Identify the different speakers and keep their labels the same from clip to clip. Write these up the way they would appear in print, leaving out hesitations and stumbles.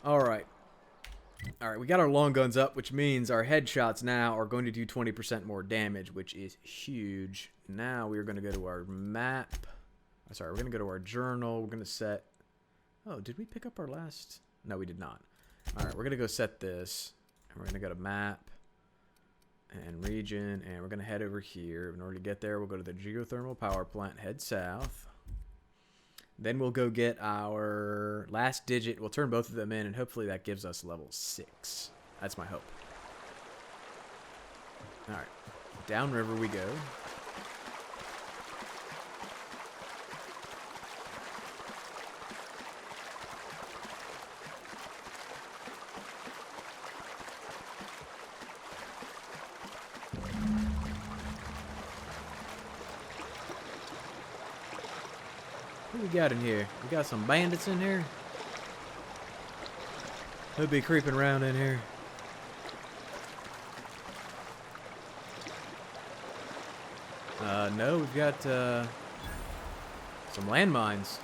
Speaker 1: Alright. Alright, we got our long guns up, which means our headshots now are going to do 20% more damage, which is huge. Now we are going to go to our map. Sorry, we're going to go to our journal. We're going to set... Oh, did we pick up our last... No, we did not. Alright, we're going to go set this. And we're going to go to map. And region. And we're going to head over here. In order to get there, we'll go to the geothermal power plant. Head south. Then we'll go get our last digit. We'll turn both of them in, and hopefully that gives us level 6. That's my hope. Alright. Downriver we go. What we got in here? We got some bandits in here. They'll be creeping around in here. No, we've got some landmines.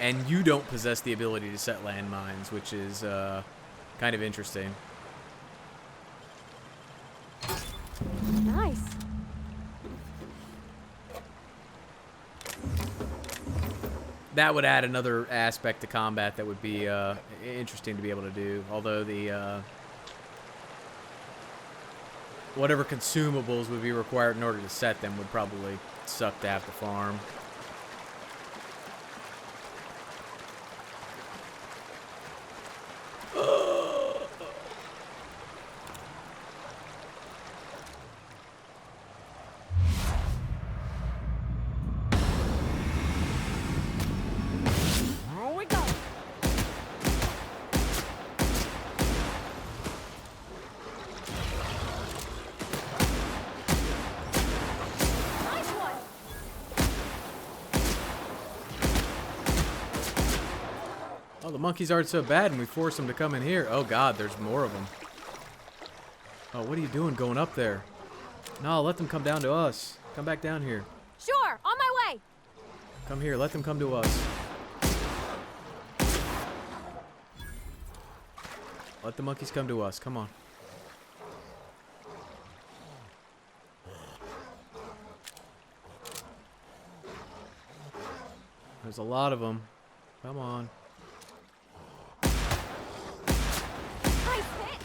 Speaker 1: And you don't possess the ability to set landmines, which is kind of interesting.
Speaker 2: Nice.
Speaker 1: That would add another aspect to combat that would be interesting to be able to do. Although the whatever consumables would be required in order to set them would probably suck to have to farm. Oh, the monkeys aren't so bad, and we force them to come in here. Oh, God, there's more of them. Oh, what are you doing going up there? No, let them come down to us. Come back down here.
Speaker 2: Sure, on my way.
Speaker 1: Come here, let them come to us. Let the monkeys come to us. Come on. There's a lot of them. Come on.
Speaker 2: Nice hit.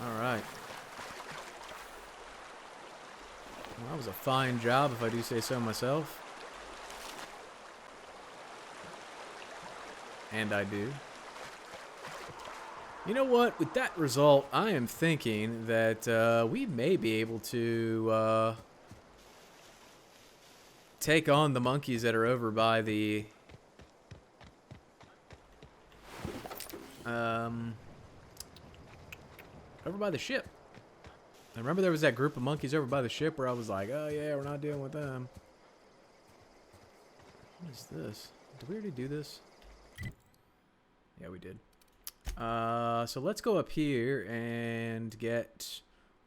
Speaker 1: All right. Well, that was a fine job, if I do say so myself. And I do. You know what? With that result, I am thinking that we may be able to take on the monkeys that are over by the over by the ship. I remember there was that group of monkeys over by the ship where I was like, oh yeah, we're not dealing with them. What is this? Did we already do this? Yeah, we did. So let's go up here and get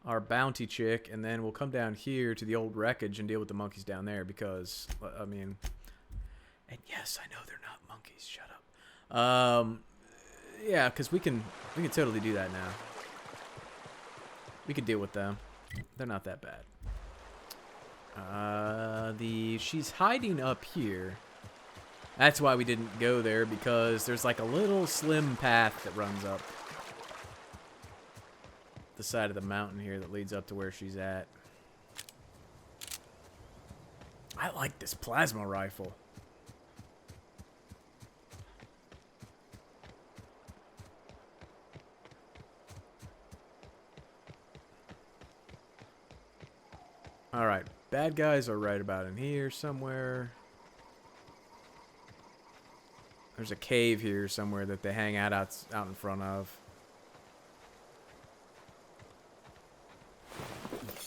Speaker 1: our bounty chick, and then we'll come down here to the old wreckage and deal with the monkeys down there because, I mean, and yes, I know they're not monkeys. Shut up. Yeah, because we can totally do that now. We could deal with them. They're not that bad. She's hiding up here. That's why we didn't go there, because there's like a little slim path that runs up the side of the mountain here that leads up to where she's at. I like this plasma rifle. Alright, bad guys are right about in here somewhere. There's a cave here somewhere that they hang out in front of.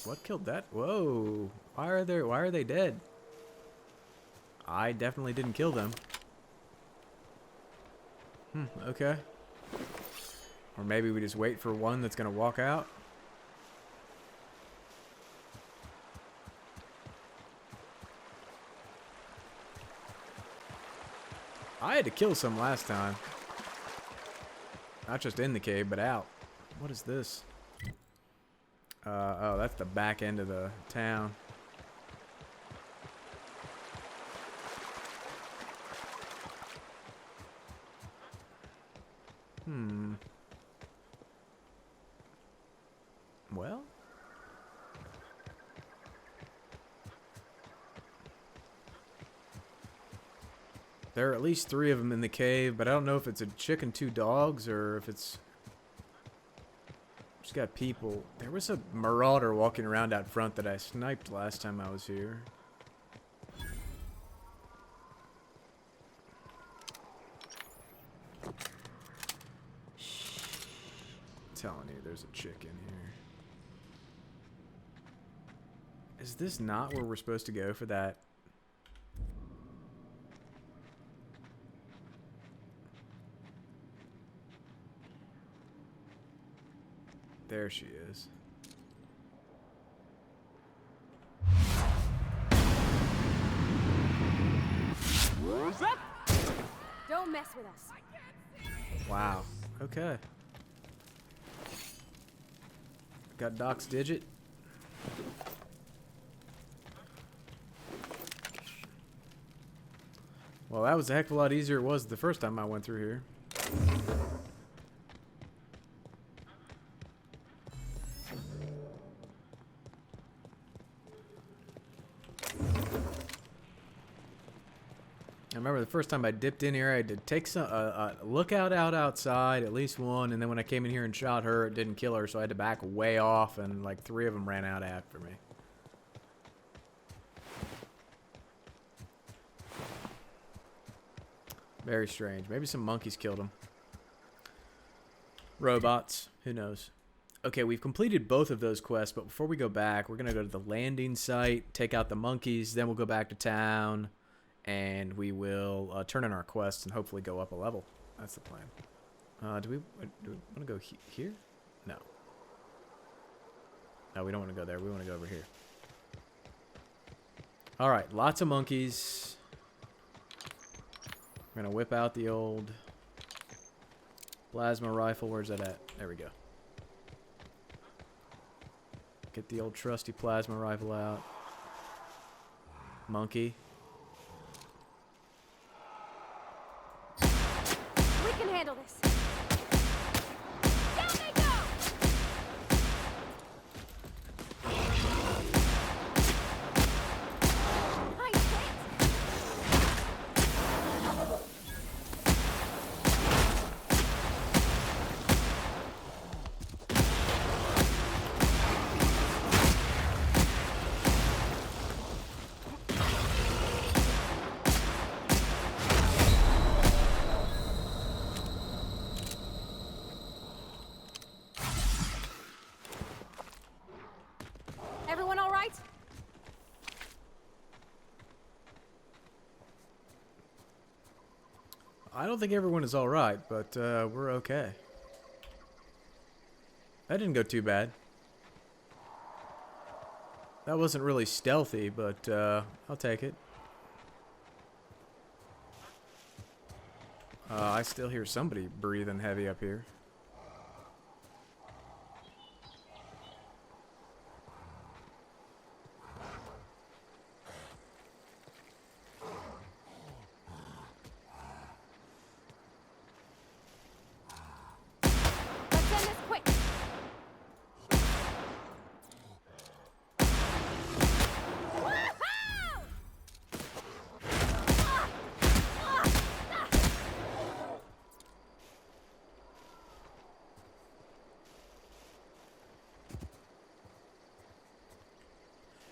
Speaker 1: What killed that? Whoa. Why are they dead? I definitely didn't kill them. Okay. Or maybe we just wait for one that's gonna walk out. I had to kill some last time. Not just in the cave, but out. What is this? Oh, that's the back end of the town. Well? There are at least 3 of them in the cave, but I don't know if it's a chick and 2 dogs or if it's just got people. There was a marauder walking around out front that I sniped last time I was here. I'm telling you, there's a chick in here. Is this not where we're supposed to go for that? There she is.
Speaker 2: Don't mess with us.
Speaker 1: Wow. Okay. Got Doc's digit. Well, that was a heck of a lot easier it was the first time I went through here. I remember the first time I dipped in here, I had to take some lookout out outside, at least one, and then when I came in here and shot her, it didn't kill her, so I had to back way off, and like 3 of them ran out after me. Very strange. Maybe some monkeys killed him. Robots. Who knows? Okay, we've completed both of those quests, but before we go back, we're going to go to the landing site, take out the monkeys, then we'll go back to town, and we will turn in our quests and hopefully go up a level. That's the plan. Do we want to go here? No. No, we don't want to go there. We want to go over here. All right, lots of monkeys. We're going to whip out the old plasma rifle. Where's that at? There we go. Get the old trusty plasma rifle out. Monkey.
Speaker 2: We can handle this. Down they go! Nice hit! Everyone all right?
Speaker 1: I don't think everyone is all right, but we're okay. That didn't go too bad. That wasn't really stealthy, but I'll take it. I still hear somebody breathing heavy up here.
Speaker 2: Let's end this quick. Woohoo!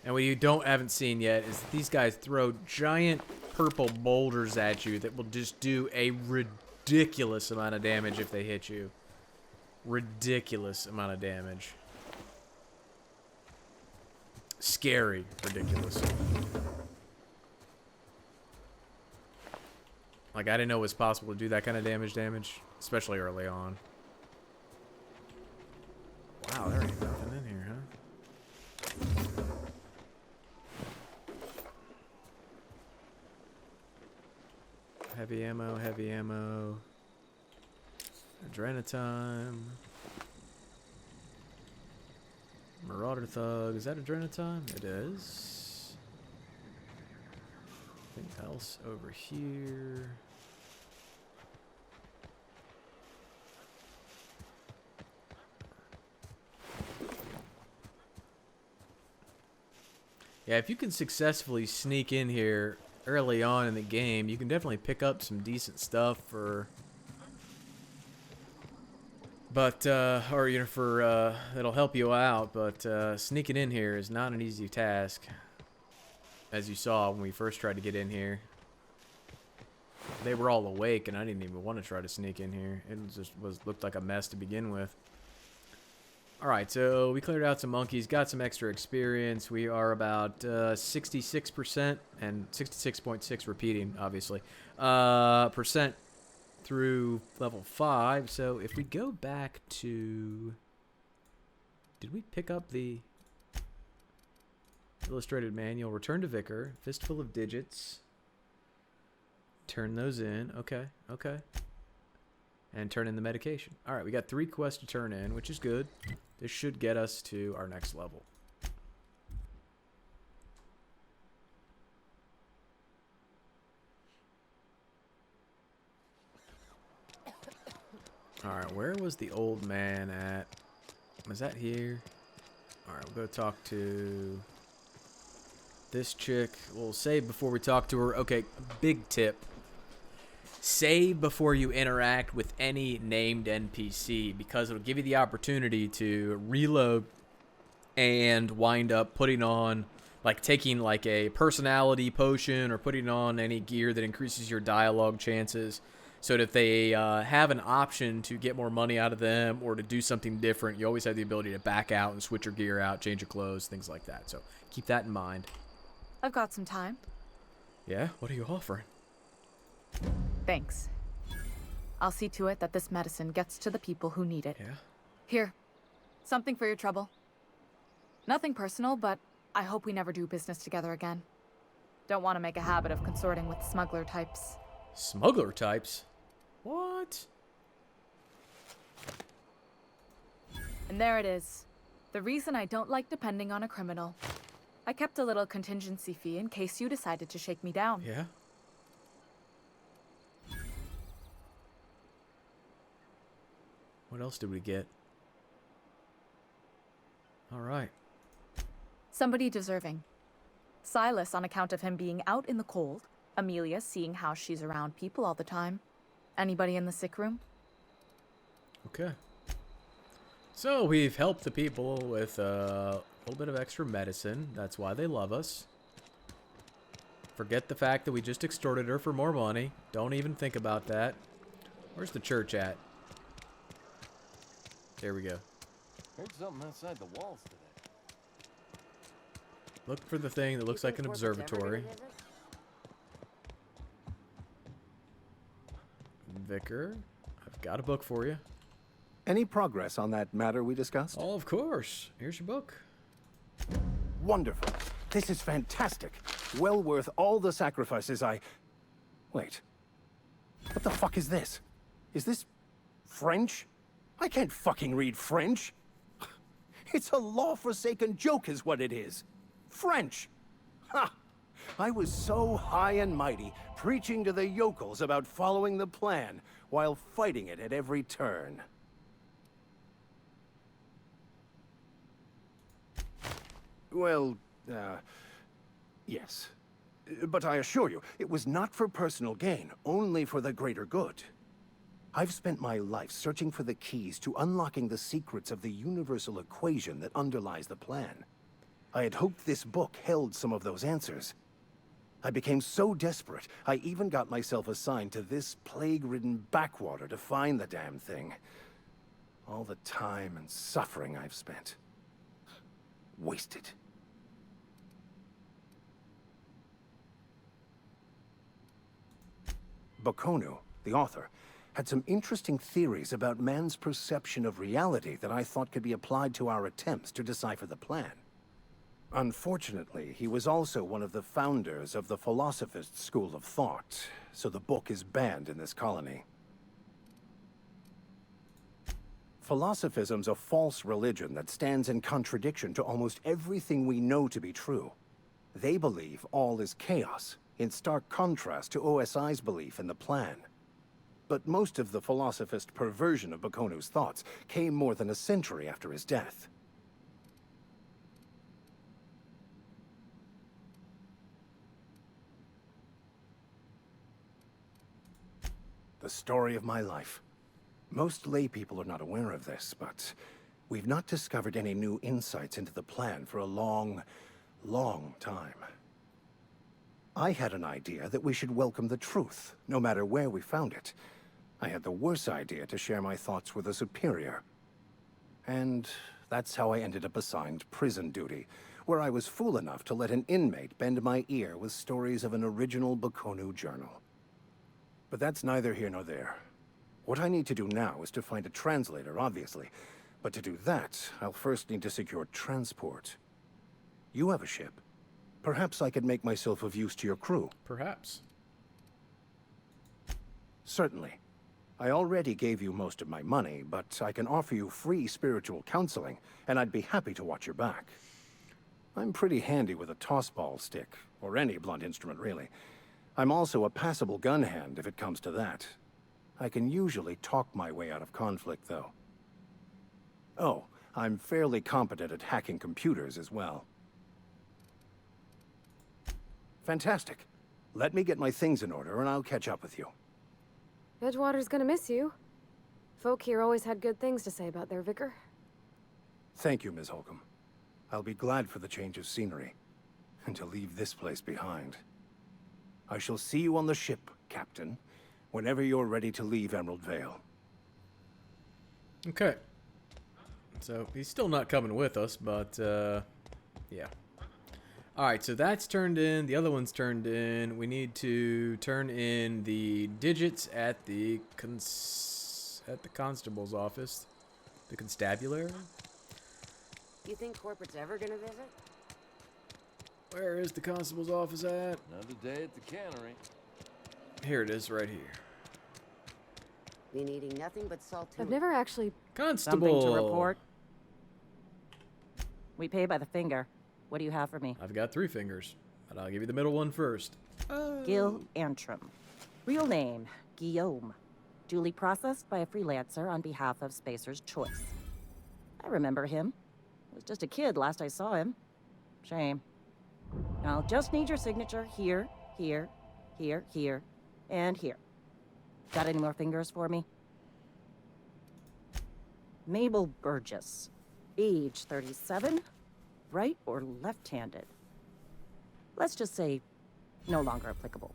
Speaker 1: And what you haven't seen yet is these guys throw giant purple boulders at you that will just do a ridiculous amount of damage if they hit you. Ridiculous amount of damage. Scary, ridiculous. Like, I didn't know it was possible to do that kind of damage, especially early on. Wow, there ain't nothing in here, huh? Heavy ammo, heavy ammo. Adrenatime. Marauder Thug. Is that Adrenatime? It is. Anything else over here? Yeah, if you can successfully sneak in here early on in the game, you can definitely pick up some decent stuff for... But, or, you know, for, it'll help you out, but, sneaking in here is not an easy task. As you saw when we first tried to get in here. They were all awake, and I didn't even want to try to sneak in here. It just looked like a mess to begin with. Alright, so we cleared out some monkeys, got some extra experience. We are about 66% and 66.6 repeating, obviously. Percent through level 5. So if we go back to... Did we pick up the illustrated manual? Return to Vicar. Fistful of digits. Turn those in. Okay, okay. And turn in the medication. Alright, we got 3 quests to turn in, which is good. This should get us to our next level. Alright, where was the old man at? Was that here? Alright, we'll go talk to this chick. We'll save before we talk to her. Okay, big tip. Save before you interact with any named NPC, because it'll give you the opportunity to reload and wind up putting on, like taking like a personality potion or putting on any gear that increases your dialogue chances, so that if they have an option to get more money out of them or to do something different, you always have the ability to back out and switch your gear out, change your clothes, things like that. So keep that in mind.
Speaker 3: I've got some time.
Speaker 1: Yeah? What are you offering?
Speaker 3: Thanks. I'll see to it that this medicine gets to the people who need it.
Speaker 1: Yeah?
Speaker 3: Here. Something for your trouble. Nothing personal, but I hope we never do business together again. Don't want to make a habit of consorting with smuggler types.
Speaker 1: Smuggler types? What?
Speaker 3: And there it is. The reason I don't like depending on a criminal. I kept a little contingency fee in case you decided to shake me down.
Speaker 1: Yeah? What else did we get? Alright.
Speaker 3: Somebody deserving. Silas on account of him being out in the cold. Amelia seeing how she's around people all the time. Anybody in the sick room?
Speaker 1: Okay. So we've helped the people with a little bit of extra medicine. That's why they love us. Forget the fact that we just extorted her for more money. Don't even think about that. Where's the church at? There we go.
Speaker 4: Heard something outside the walls today.
Speaker 1: Look for the thing that looks like an observatory. Vicar, I've got a book for you.
Speaker 5: Any progress on that matter we discussed?
Speaker 1: Oh, of course. Here's your book.
Speaker 5: Wonderful. This is fantastic. Well worth all the sacrifices I... Wait. What the fuck is this? Is this French? I can't fucking read French. It's a law-forsaken joke is what it is. French. Ha! I was so high and mighty, preaching to the yokels about following the plan, while fighting it at every turn. Well, yes. But I assure you, it was not for personal gain, only for the greater good. I've spent my life searching for the keys to unlocking the secrets of the universal equation that underlies the plan. I had hoped this book held some of those answers. I became so desperate, I even got myself assigned to this plague-ridden backwater to find the damn thing. All the time and suffering I've spent. Wasted. Bakonu, the author, had some interesting theories about man's perception of reality that I thought could be applied to our attempts to decipher the plan. Unfortunately, he was also one of the founders of the Philosophist school of thought, so the book is banned in this colony. Philosophism's a false religion that stands in contradiction to almost everything we know to be true. They believe all is chaos, in stark contrast to OSI's belief in the plan. But most of the philosophist perversion of Bakonu's thoughts came more than a century after his death. The story of my life. Most lay people are not aware of this, but we've not discovered any new insights into the plan for a long, long time. I had an idea that we should welcome the truth, no matter where we found it. I had the worse idea to share my thoughts with a superior. And that's how I ended up assigned prison duty, where I was fool enough to let an inmate bend my ear with stories of an original Bakonu journal. But that's neither here nor there. What I need to do now is to find a translator, obviously. But to do that, I'll first need to secure transport. You have a ship. Perhaps I could make myself of use to your crew.
Speaker 1: Perhaps.
Speaker 5: Certainly. I already gave you most of my money, but I can offer you free spiritual counseling, and I'd be happy to watch your back. I'm pretty handy with a tossball stick, or any blunt instrument, really. I'm also a passable gun hand, if it comes to that. I can usually talk my way out of conflict, though. Oh, I'm fairly competent at hacking computers as well. Fantastic. Let me get my things in order, and I'll catch up with you.
Speaker 2: Edgewater's gonna miss you. Folk here always had good things to say about their vicar.
Speaker 5: Thank you, Ms. Holcomb. I'll be glad for the change of scenery, and to leave this place behind. I shall see you on the ship, Captain, whenever you're ready to leave Emerald Vale.
Speaker 1: Okay. So, he's still not coming with us, but, yeah. Alright, so that's turned in. The other one's turned in. We need to turn in the digits at the constable's office. The constabulary?
Speaker 6: You think corporate's ever gonna visit?
Speaker 1: Where is the constable's office at?
Speaker 4: Another day at the cannery.
Speaker 1: Here it is, right here.
Speaker 6: Been eating nothing but saltine.
Speaker 2: I've never actually...
Speaker 1: Constable!
Speaker 7: Something to report? We pay by the finger. What do you have for me?
Speaker 1: I've got 3 fingers, but I'll give you the middle one first.
Speaker 7: Gil Antrim. Real name, Guillaume. Duly processed by a freelancer on behalf of Spacer's Choice. I remember him. Was just a kid last I saw him. Shame. I'll just need your signature here, here, here, here, and here. Got any more fingers for me? Mabel Burgess. Age 37. Right or left-handed? Let's just say no longer applicable.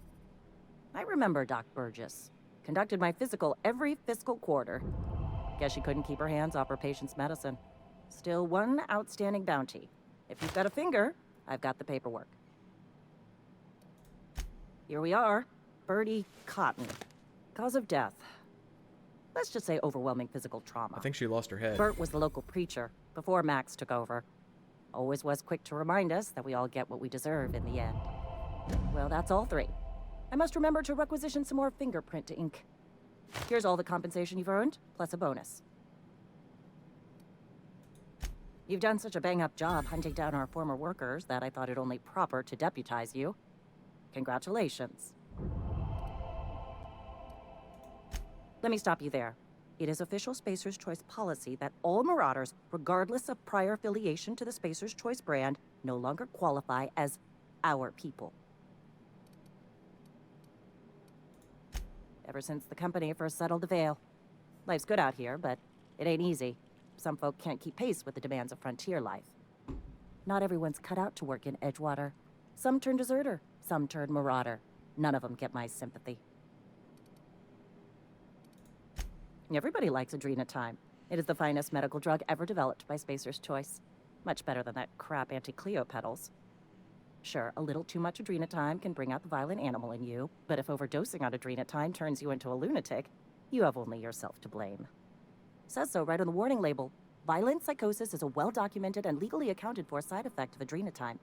Speaker 7: I remember Doc Burgess. Conducted my physical every fiscal quarter. Guess she couldn't keep her hands off her patient's medicine. Still one outstanding bounty. If you've got a finger, I've got the paperwork. Here we are. Bertie Cotton. Cause of death. Let's just say overwhelming physical trauma.
Speaker 1: I think she lost her head.
Speaker 7: Bert was the local preacher before Max took over. Always was quick to remind us that we all get what we deserve in the end. Well, that's all 3. I must remember to requisition some more fingerprint to ink. Here's all the compensation you've earned, plus a bonus. You've done such a bang-up job hunting down our former workers that I thought it only proper to deputize you. Congratulations. Let me stop you there. It is official Spacer's Choice policy that all Marauders, regardless of prior affiliation to the Spacer's Choice brand, no longer qualify as our people. Ever since the company first settled the Vale. Life's good out here, but it ain't easy. Some folk can't keep pace with the demands of frontier life. Not everyone's cut out to work in Edgewater. Some turn deserter, some turd marauder. None of them get my sympathy. Everybody likes Adrenatime. It is the finest medical drug ever developed by Spacer's Choice. Much better than that crap anti-Cleo pedals. Sure, a little too much Adrenatime can bring out the violent animal in you, but if overdosing on Adrenatime turns you into a lunatic, you have only yourself to blame. Says so right on the warning label. Violent psychosis is a well-documented and legally accounted for side effect of Adrenatime.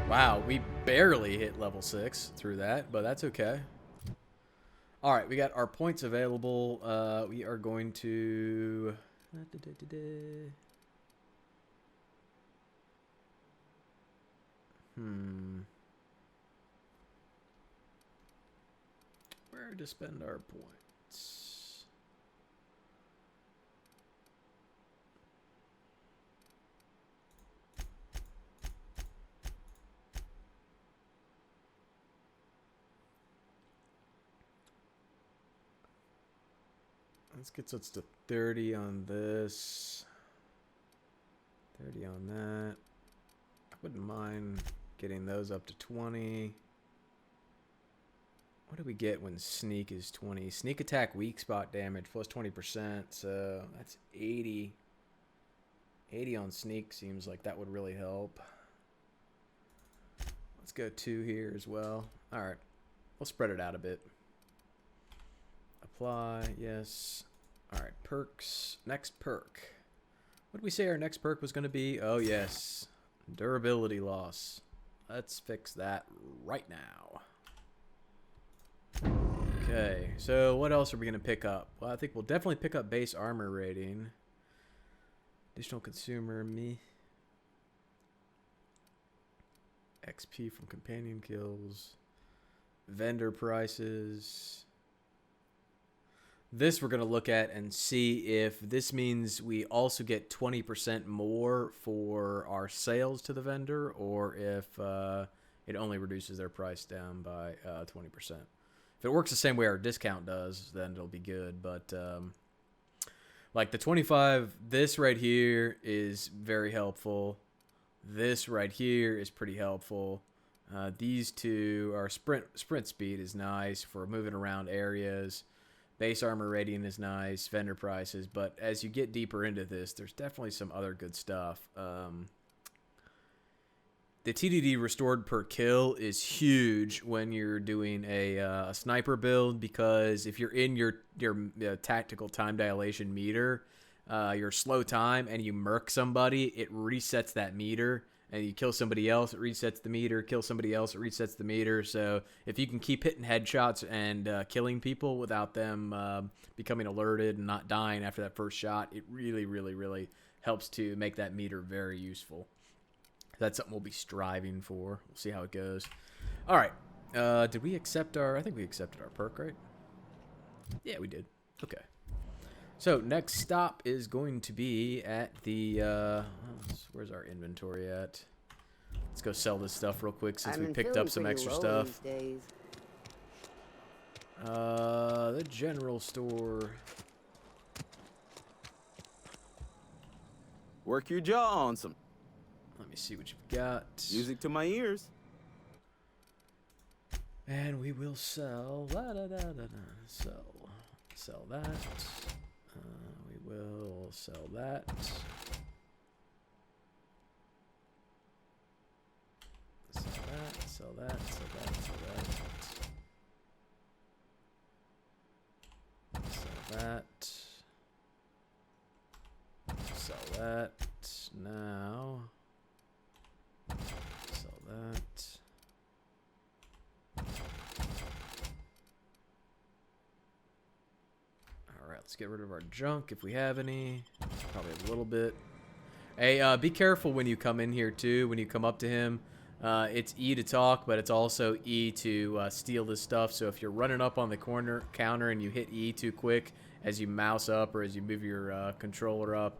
Speaker 1: Wow, we barely hit level 6 through that, but that's okay. All right, we got our points available. We are going to... Where to spend our points? Let's get us to 30 on this. 30 on that. I wouldn't mind getting those up to 20. What do we get when sneak is 20? Sneak attack weak spot damage plus 20%. So that's 80. 80 on sneak seems like that would really help. Let's go 2 here as well. All right. We'll spread it out a bit. Apply. Yes. All right. Perks. Next perk. What did we say our next perk was going to be? Oh, yes. Durability loss. Let's fix that right now. Okay, so what else are we going to pick up? Well, I think we'll definitely pick up base armor rating. Additional consumer, me. XP from companion kills. Vendor prices. This we're going to look at and see if this means we also get 20% more for our sales to the vendor, or if it only reduces their price down by 20%. If it works the same way our discount does, then it'll be good. But like the 25, this right here is very helpful. This right here is pretty helpful. These two, our sprint speed is nice for moving around areas. Base armor rating is nice, vendor prices. But as you get deeper into this, there's definitely some other good stuff. The TDD restored per kill is huge when you're doing a sniper build, because if you're in your tactical time dilation meter, your slow time, and you murk somebody, it resets that meter, and you kill somebody else, it resets the meter, kill somebody else, it resets the meter. So if you can keep hitting headshots and killing people without them becoming alerted and not dying after that first shot, it really, really, really helps to make that meter very useful. That's something we'll be striving for. We'll see how it goes. All right. Did we accept our... I think we accepted our perk, right? Yeah, we did. Okay. So, next stop is going to be at the... where's our inventory at? Let's go sell this stuff real quick since we picked up some extra stuff. The general store.
Speaker 8: Work your jaw on some.
Speaker 1: Let me see what you've got.
Speaker 8: Music to my ears.
Speaker 1: And we will sell. Sell that. We will sell that. Sell that. Sell that. Sell that. Sell that. Sell that. Sell that. Now. Sell that. Alright, let's get rid of our junk if we have any. Probably a little bit. Hey, be careful when you come in here too, when you come up to him. It's E to talk, but it's also E to steal this stuff. So if you're running up on the counter and you hit E too quick as you mouse up or as you move your controller up,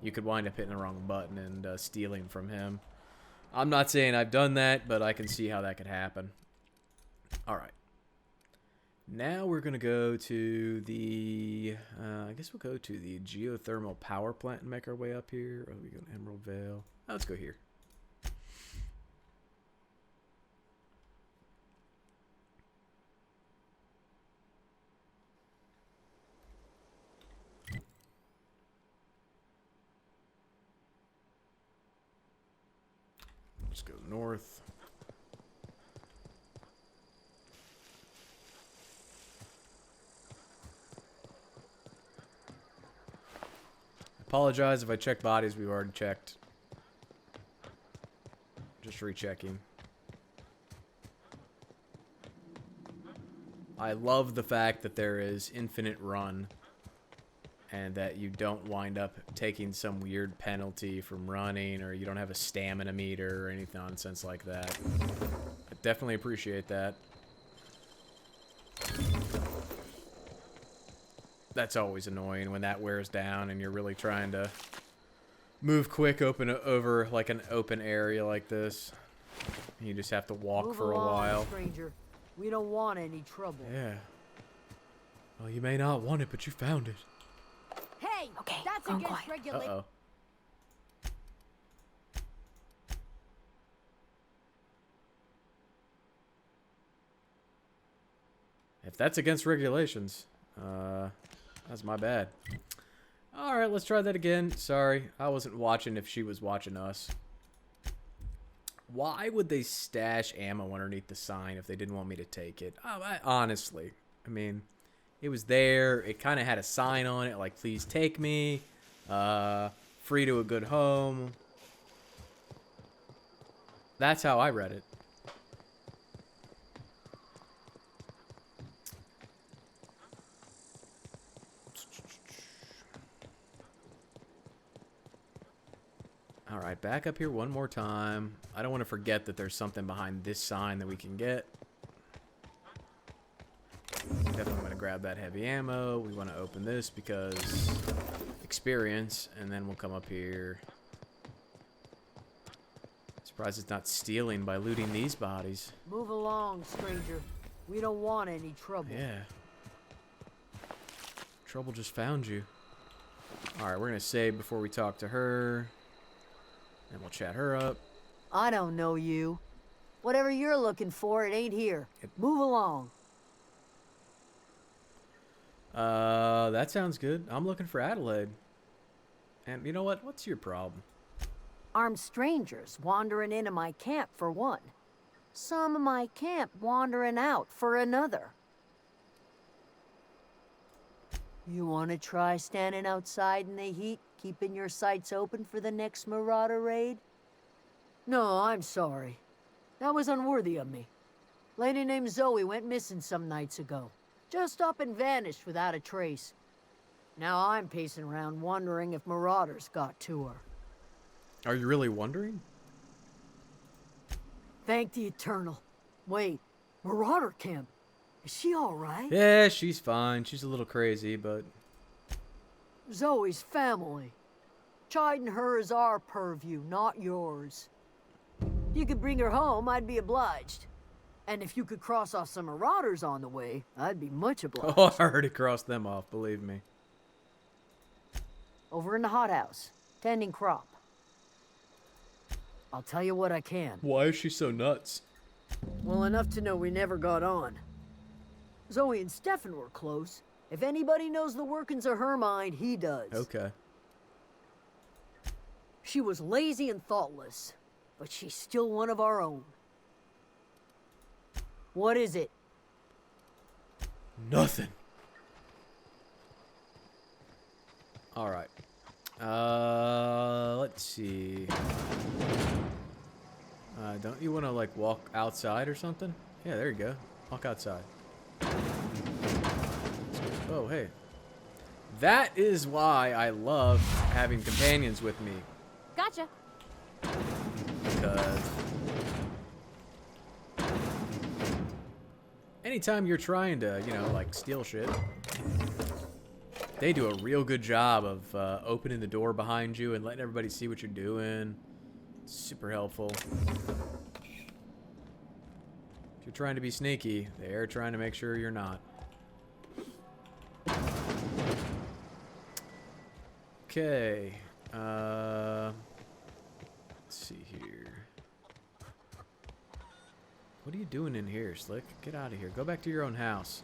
Speaker 1: you could wind up hitting the wrong button and stealing from him. I'm not saying I've done that, but I can see how that could happen. All right. Now we're gonna go to the, I guess we'll go to the geothermal power plant and make our way up here. Oh, we go to Emerald Vale. Oh, let's go here. Let's go north. Apologize if I check bodies we've already checked. Just rechecking. I love the fact that there is infinite run and that you don't wind up taking some weird penalty from running, or you don't have a stamina meter or any nonsense like that. I definitely appreciate that. That's always annoying when that wears down and you're really trying to move quick over like an open area like this. You just have to walk
Speaker 9: Move
Speaker 1: for a
Speaker 9: along,
Speaker 1: while.
Speaker 9: stranger. We don't want any trouble.
Speaker 1: Yeah. Well, you may not want it, but you found it.
Speaker 9: Hey,
Speaker 2: Okay,
Speaker 9: that's
Speaker 2: going
Speaker 9: against
Speaker 2: quiet.
Speaker 9: regulation.
Speaker 1: Uh-oh. If that's against regulations, that's my bad. Alright, let's try that again. Sorry, I wasn't watching if she was watching us. Why would they stash ammo underneath the sign if they didn't want me to take it? Honestly, I mean, it was there. It kind of had a sign on it like, please take me. Free to a good home. That's how I read it. Alright, back up here one more time. I don't want to forget that there's something behind this sign that we can get. Definitely want to grab that heavy ammo. We want to open this because experience, and then we'll come up here. Surprised it's not stealing by looting these bodies.
Speaker 9: Move along, stranger. We don't want any trouble.
Speaker 1: Yeah. Trouble just found you. Alright, we're going to save before we talk to her. And we'll chat her up.
Speaker 9: I don't know you. Whatever you're looking for, it ain't here. Move along.
Speaker 1: That sounds good. I'm looking for Adelaide. And you know what? What's your problem?
Speaker 9: Armed strangers wandering into my camp for one. Some of my camp wandering out for another. You want to try standing outside in the heat, keeping your sights open for the next marauder raid? No, I'm sorry. That was unworthy of me. Lady named Zoe went missing some nights ago. Just up and vanished without a trace. Now I'm pacing around wondering if marauders got to her.
Speaker 1: Are you really wondering?
Speaker 9: Thank the Eternal. Wait, Marauder Camp. Is she alright?
Speaker 1: Yeah, she's fine. She's a little crazy, but...
Speaker 9: Zoe's family. Chiding her is our purview, not yours. If you could bring her home, I'd be obliged. And if you could cross off some marauders on the way, I'd be much obliged.
Speaker 1: Oh, I already crossed them off, believe me.
Speaker 9: Over in the hothouse, tending crop. I'll tell you what I can.
Speaker 1: Why is she so nuts?
Speaker 9: Well, enough to know we never got on. Zoe and Stefan were close. If anybody knows the workings of her mind, he does.
Speaker 1: Okay.
Speaker 9: She was lazy and thoughtless, but she's still one of our own. What is it?
Speaker 1: Nothing. Alright. Let's see. Don't you want to, like, walk outside or something? Yeah, there you go. Walk outside. Oh, hey. That is why I love having companions with me.
Speaker 2: Gotcha.
Speaker 1: Because anytime you're trying to, you know, like, steal shit, they do a real good job of opening the door behind you and letting everybody see what you're doing. Super helpful. If you're trying to be sneaky, they're trying to make sure you're not. Okay. Let's see here. What are you doing in here, Slick? Get out of here. Go back to your own house.